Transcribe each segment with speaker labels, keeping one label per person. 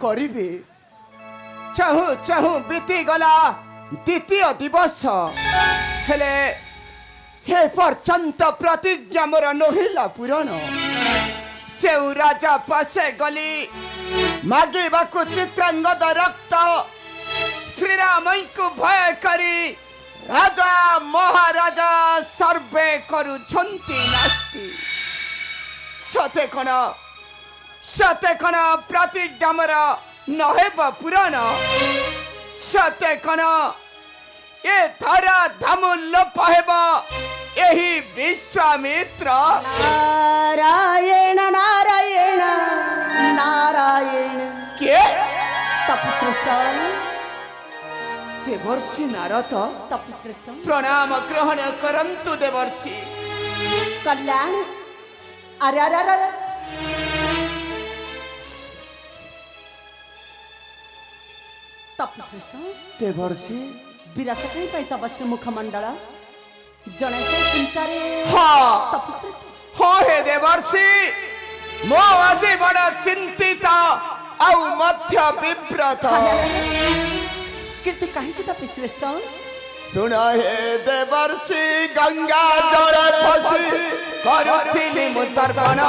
Speaker 1: करिबे चाहू चाहू बीती गला द्वितीय दिवस हेले हे पर्यंत प्रतिज्ञा मोर नहिला पूरण जे राजा पासे गली मागिबाकु चित्रांगद रक्त श्रीराम को भय करी राजा महाराजा सर्वे करू छंती नास्ती सते कण प्रतिज्ञा मोर नहेब पुराण सते कण ए धरा धामुल पहेब एही विश्वामित्र
Speaker 2: नारायण नारायण नारायण
Speaker 1: के
Speaker 2: तपश्रेष्ठ
Speaker 1: देवर्षि नारद
Speaker 2: तपश्रेष्ठ
Speaker 1: प्रणाम ग्रहण करंतु देवर्षि
Speaker 2: कल्याण अरे अरे अरे तपश्रेष्ठ
Speaker 1: देवर्षि
Speaker 2: विरासत तपस्वी मुखमंडल जने से चिंता रे
Speaker 1: हाँ
Speaker 2: तपश्रेष्ठ
Speaker 1: हो हे देवर्षि मो आज बड़ा चिंतित औ मध्य विव्रत
Speaker 2: कीर्ति कहीं की तपश्रेष्ठ
Speaker 1: सुन हे देवर्षि गंगा जल फसी करुथिली मुतर्पण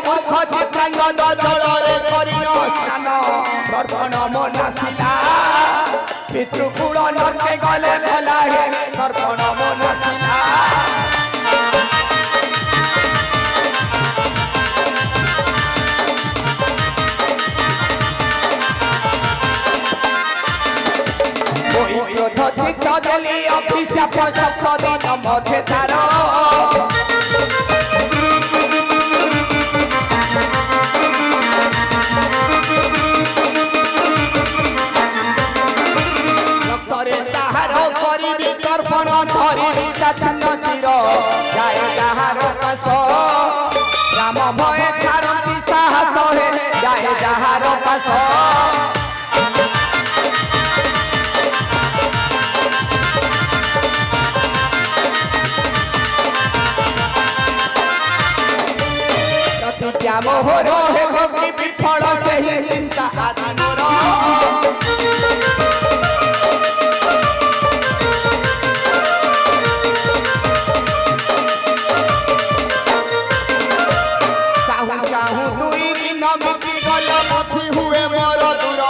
Speaker 1: मूर्ख चित्रांगद जल करिन स्नान दर्पण मनासिला पितृकुल नरके गले भला हे दर्पण मनासिला क्रोध चित्त देली अभिशाप सप्त दिन मध्य तार राम भय छाड़ती साहस हे जाए जहार पास प्रतिज्ञा मोहर हे भक्ति विफल से ही चिंता आदि मोर हुए मोर दूर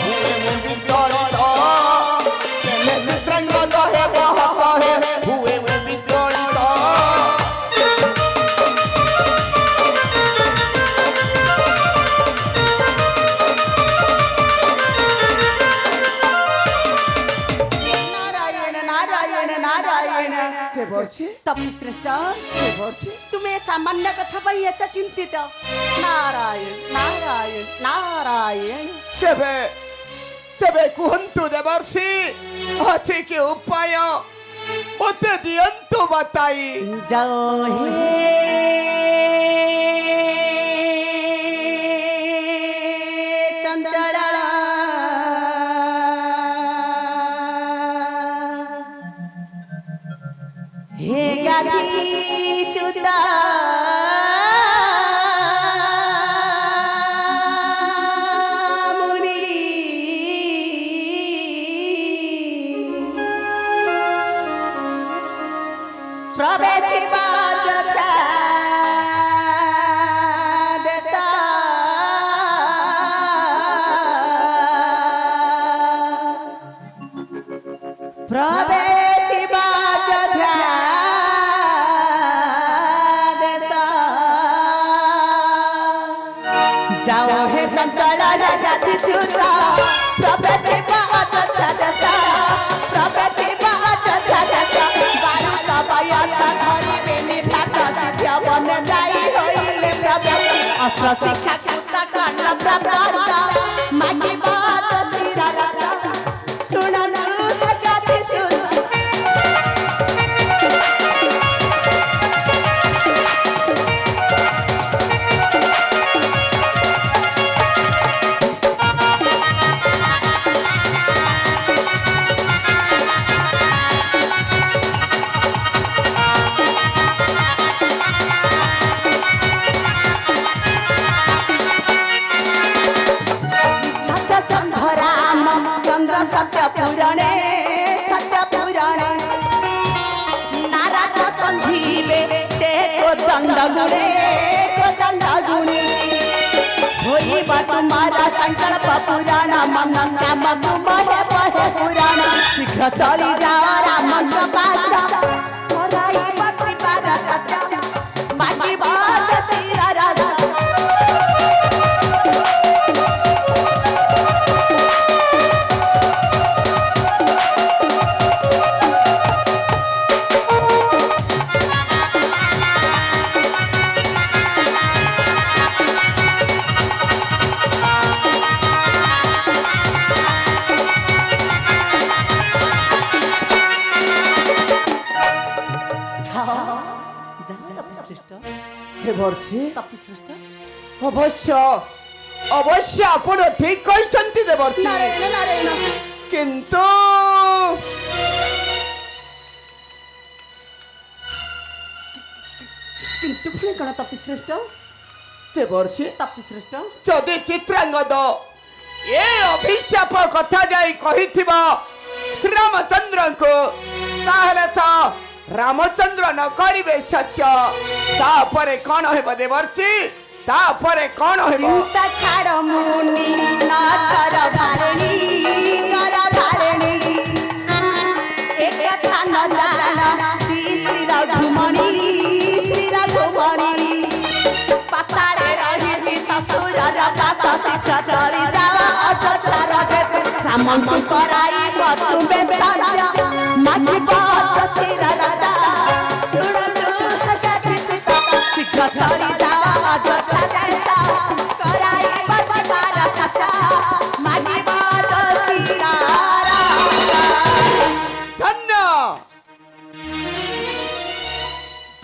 Speaker 1: हुए विद्रोहित चित्रांगद हे बहत हे हुए विद्रोहित
Speaker 2: नारायण नारायण नारायण
Speaker 1: देवर्षि
Speaker 2: तपश्रेष्ठ
Speaker 1: देवर्षि
Speaker 2: तुम्हें सामान्य कथा पर एत चिंतित नारायण नारायण नारायण
Speaker 1: तेबे तेबे कुहंतु देवर्षि अछि के उपाय मते दियंतु बताई
Speaker 2: जाओ हे चंचला हे गाधी सुता जाओ हे चंचला जगति सुता प्रवेश अयोध्या दशा प्रवेश अयोध्या दशा बारू का बयस धरी बेनी ठाका सिद्ध्या बन जाई होइले प्रवेश अस्त्र शिक्षा कुत्ता कान प्रभाता मागी बात सिरा राता सुनन जगति सुता सत्य पुराणे नारद संजीवे से को दंड गुणे होइबा तुम्हारा संकल्प पुराण मन काम तुम्हारे पहे पुराण शीघ्र चली जाओ राम का पास कराइबा कृपा सत्य माटी बात सिरा राजा
Speaker 1: देवर्षि
Speaker 2: तपश्रेष्ठ
Speaker 1: अवश्य अवश्य आपण ठीक कहते देवर्षि
Speaker 2: नारायण नारायण
Speaker 1: किंतु
Speaker 2: किंतु पुणी कण तपश्रेष्ठ
Speaker 1: देवर्षि
Speaker 2: तपश्रेष्ठ
Speaker 1: जदि चित्रांगद ए अभिशाप कथा जाई कहिथिबा श्रीरामचंद्र को ताहले तो रामचंद्र न करिवे सत्य तापरे कौन हेबो देवर्षि तापरे कौन हेबो
Speaker 2: चिंता छाड़ मुनि न कर भालेनी एक कथा न जाना श्री रघुमणि पताले रही ससुर पास शीघ्र चली जावा अयोध्या देश रामन कराई तुम्हें सत्य माटी बात सिरा राजा सुन तू हटाती सीता शीघ्र चली जावा अयोध्या देश कराई तुम्हारा सत्य माटी बात सिरा राजा
Speaker 1: धन्य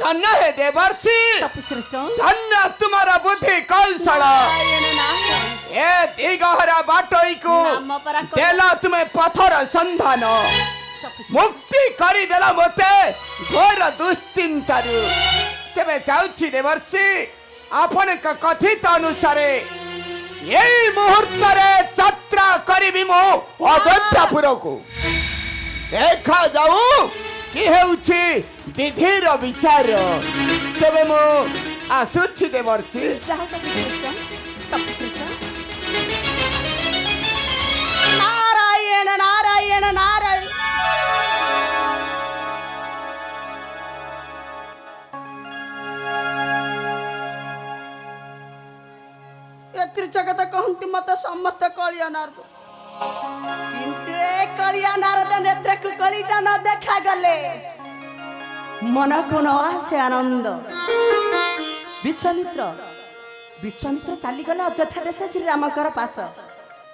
Speaker 1: धन्य है देवर्षि
Speaker 2: तपश्रेष्ठ
Speaker 1: धन्य तुम्हारा बुद्धि कौशल ए दिगहरा बाटोई को देला तुम्हें पथर संधान मुक्ति करी देला मते घोर दुश्चिंतारु तेबे जाउछि देवर्षि आपण का कथित अनुसार यही मुहूर्त रे यात्रा करिबि मो अयोध्यापुर को देखा जाऊ कि हेउछि विधिर विचार तेबे मो आसुछि देवर्षि
Speaker 2: जाओ तपश्रेष्ठ नारायण नारायण नारायण एतिर जगत कहंती मत समस्त कलिया नारद किंतु ए कलिया नारद नेत्र को कलिटा न देखा गले मन को न आसे आनंद विश्वामित्र चली गले अयोध्या देश श्री रामकर पास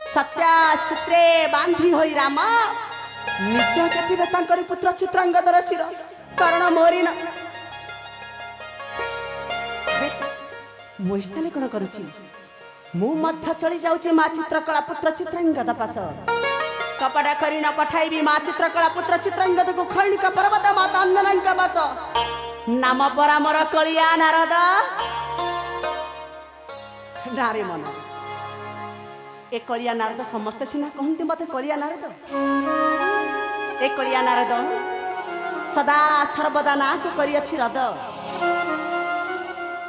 Speaker 2: सत्या सूत्रे बांधी होई राम निश्चय काटिबे तांकरी पुत्र चित्रांगदर शिर कारण मोरी न मोइस्ताले कोन करूची मु मध्य चली जाउची मा चित्रकला पुत्र चित्रांगद पास कपड़ा करी न पठाइबी मा चित्रकला पुत्र चित्रांगद को खैनिका पर्वत माता अंजनंका पास नाम परामर कलिया नारद नारे मन ए कलिया नारद समस्त सिना कहते मत कलिया नारद ए कलिया नारद सदा सर्वदा ना को करी अछि रद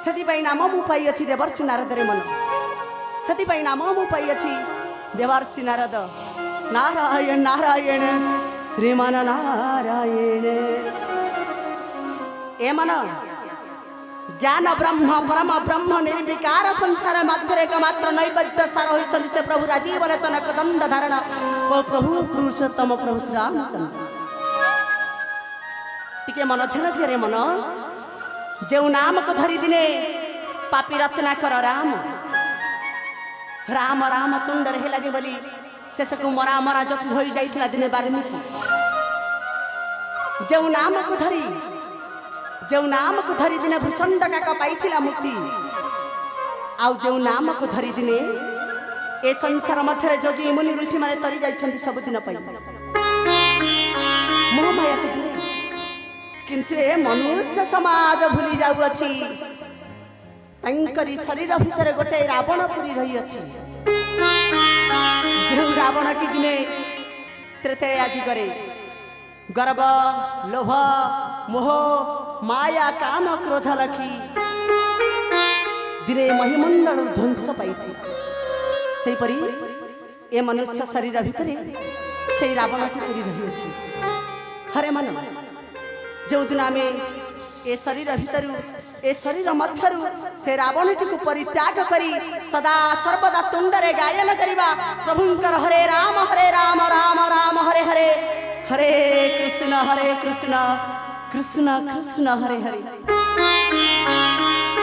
Speaker 2: सेति पई नाम मु पाई अछि देवर्षि नारद रे मन सेति पई नाम मु पाई अछि देवर्षि नारद नारायण नारायण श्रीमान नारायण ए मन ज्ञान ब्रह्म परम ब्रह्म निर्विकार संसार मध्य एकमात्र नैवेद्य सार होइछन्ति से प्रभु राजीव जनक दंड धारण प्रभु पुरुषोत्तम प्रभु श्री रामचंद्र टिके मन ध्यान रे मन जे नाम को धरी दिने पापी रत्ना कर राम राम राम तुंडर हे लगे बोली शेष को मरा मरा जो होई जाइथिला दिने वाल्मीकि जे नाम को धरी दिने भूषण का पाइथिला मुक्ति आउ जो नाम को धरी दिने ए संसार मध्य जोगी मुनि ऋषि माने तरी जाइछन्ति सब दिन पई मोह माया को दूरे किंतु ए मनुष्य समाज भूली जाउ अछि तंकरी शरीर भीतर गोटे रावण पुरी रही अछि जे रावण की दिने त्रेतया जुगरे गर्व लोभ मोह माया काम क्रोध रखी दिने महिमंडल ध्वंस पाई सेपरी ए मनुष्य शरीर भितर से रावण की पूरी रही अछि हरे मन जो दिन आम ए शरीर भितर ए शरीर मध्यरु से रावण को परित्याग करी सदा सर्वदा तुंडरे गायन करिबा प्रभुंकर हरे राम राम राम हरे हरे हरे कृष्ण कृष्ण कृष्ण हरे हरे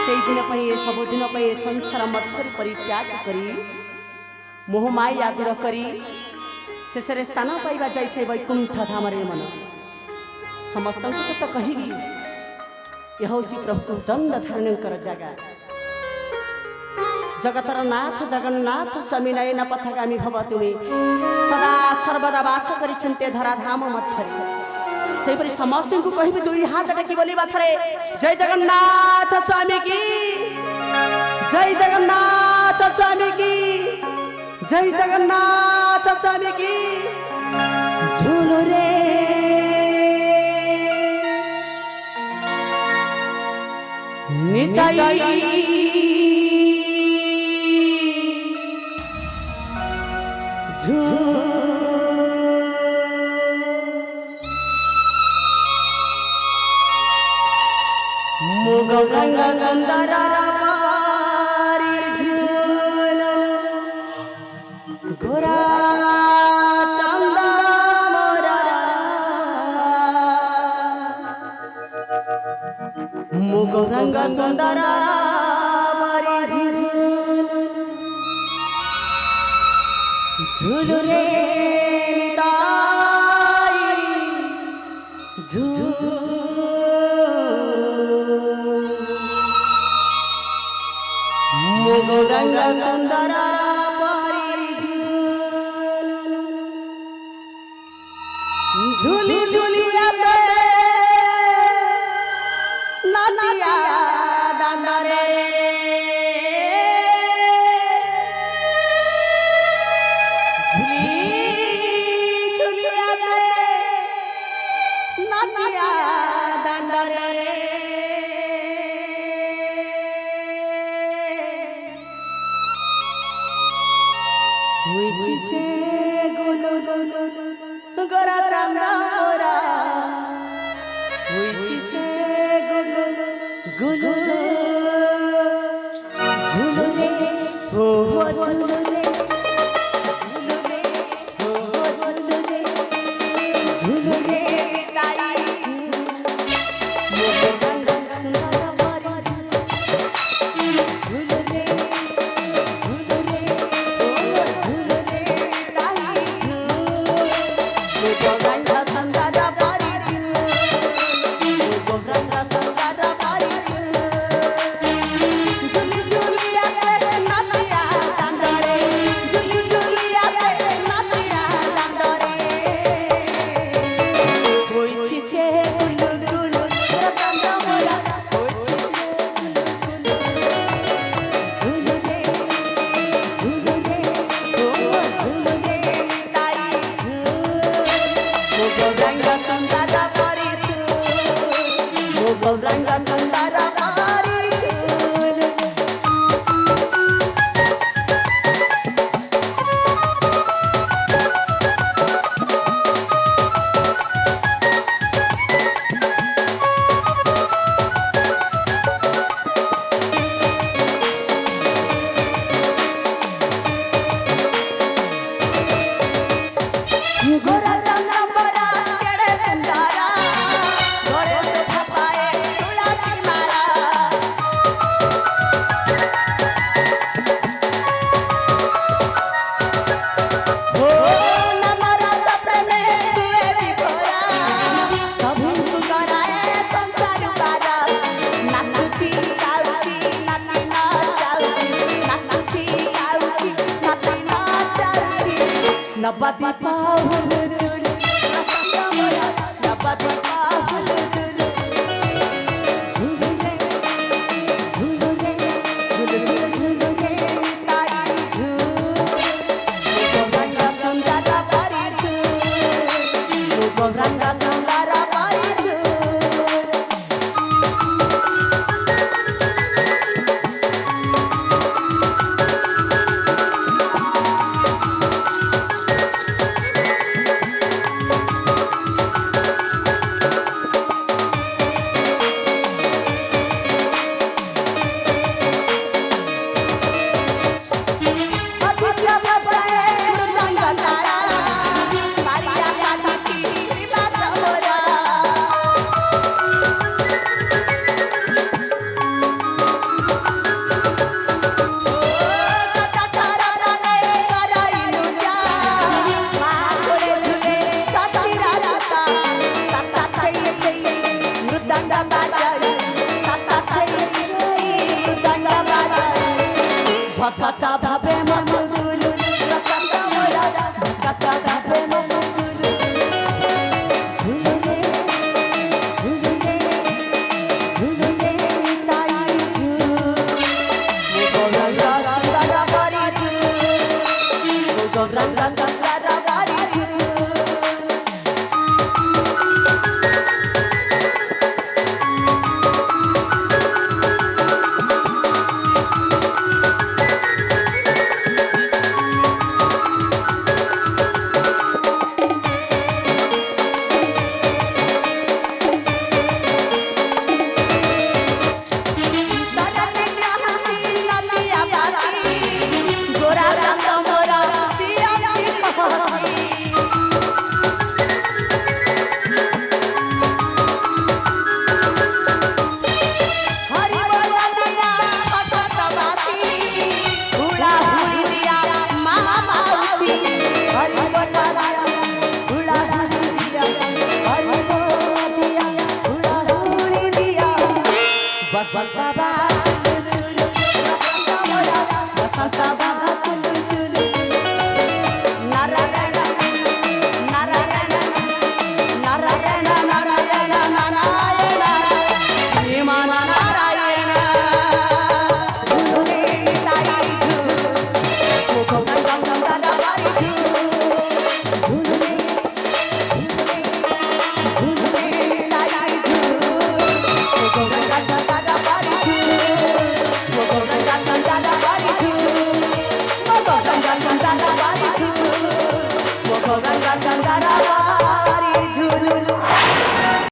Speaker 2: से दिन पे सबुदिन पे संसार मध्य परित्याग करी मोहमाया दूर करी शेष स्थान पाइबा जैसे वैकुंठ धाम रे मन समस्त तो कहि यह हूँ प्रभु दंड धारण कर जगह जगतर नाथ जगन्नाथ स्वामी नयन पथगामी भव तुमे सदा सर्वदा वास करिछन्ते धराधाम मध्य सेपरी समस्त को कहबी दुई हाथ टेकी बोली बाथरे जय जगन्नाथ स्वामी की जय जगन्नाथ स्वामी की जय जगन्नाथ स्वामी की झूलो रे निताई मुगरंग सुंदर गोरा चंदा मोरा मुगरंग सुंदर झूल रे मुगरंग सुंदर झूली झूली आसे नाटिया डांडरे झूली झूली आसे नाटिया डांडरे हुई से गोलो गोलो गोरा चांदा मोरा हुई से गोलो गोलो झूलो रे हो झूलो रे झूलो रे हो झूलो रे झूलो रे ताई मोर गंगा सुंदर मारी झूलो रे झूलो रे हो झूलो रे ताई गोरंगा संगारा पारी गोरंगा संगारा पारी झुली झुलिया से नातिया डांडरे झुली झुलिया से नातिया डांडरे होई छी से गुलु गुलु रतन मोरा होई छी से गुलु गुलु रे हो झुलु रे ताई गौरंगा सुंदर परिछु गौरंगा सुंदर परिछु गोरा चंदा मोरा केड़े सुंदरा घोड़े से छपाए तुलसी माला हो नमरा सपने तुए भी भोरा सभी को कराए संसार पारा नाचुची गाउची नाची ना जाउची नाचुची गाउची नाची ना जाउची नबदी पाहुल दुल रतन मोरा नबदी पाहुल दुल झूल रे झूल रे झूल झूल झूल रे ताई झूल गौरंगा सुंदर परिछु संगा